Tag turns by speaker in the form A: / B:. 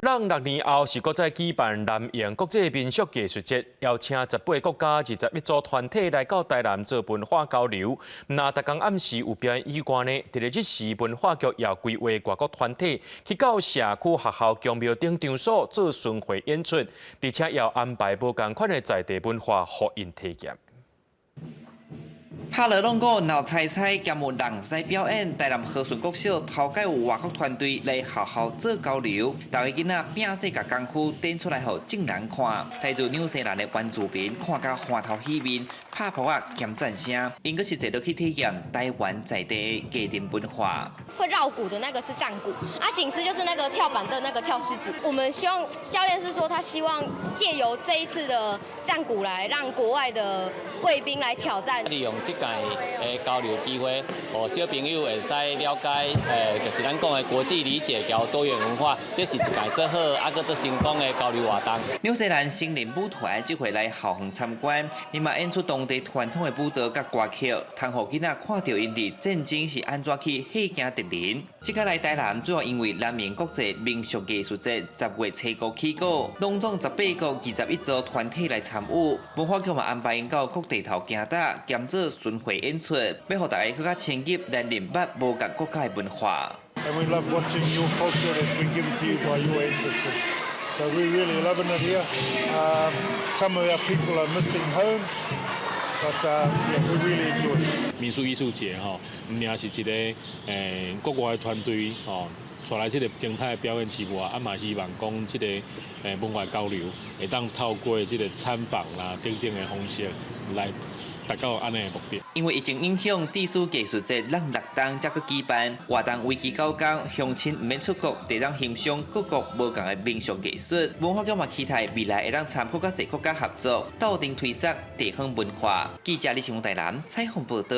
A: 咱6年后是搁再举办南洋国际民俗艺术节，邀请18个国家21组团体来到台南做文化交流。那逐天暗时有表演以外呢，伫咧日时文化局也规划外国团体去到社区、学校、公庙等场所做巡回演出，而且要安排无同款的在地文化互因体验。
B: 拍落拢个闹彩彩，兼有人使表演。台南和顺国小头届有外国团队来学校做交流，大个囡仔拼死甲功夫展出来，互众人看。来自纽西兰的原住民看甲欢头喜面，拍扑啊兼赞声，因个是坐落去体验台湾在地的家庭文化。
C: 会绕鼓的那个是战鼓，醒狮就是那个跳板凳那个跳狮子。我们希望教练是说，他希望借由这一次的战鼓来让国外的贵宾来挑战。
D: 利用这届的交流机会，和小朋友会使了解，就是咱讲的国际理解交多元文化，这是一届最好搁最成功的交流活动。
B: 纽西兰新人舞团这回来校园参观，因嘛演出当地传统的舞蹈甲歌曲，通互囡仔看到因伫战争是安怎去戏行敌人。这届来台南主要因为南面国际民俗艺术节10月初5起过，拢总18个21组团体来参与，文化局嘛安排因到各地头行搭，兼做巡回演出，要互大家更加深入来认捌无同国家的文化。
E: And we love watching your culture that's been given to you by your ancestors. So we're really loving it here. Some of our people are missing home, but yeah, we really enjoy it.
F: 民俗艺术节唔仅是一个国外的团队带来这个精彩的表演之外，嘛希望讲这个文化交流会当透过这个参访啦等等的方式来达到安尼的目的。
B: 因为疫情影响，地书艺术节让6天才去举办，活动为期9天，乡亲唔免出国，得当欣赏各国无同的民俗艺术。文化局嘛期待未来会当参与甲侪国家合作，斗阵推广地方文化。记者李成台南采访报道。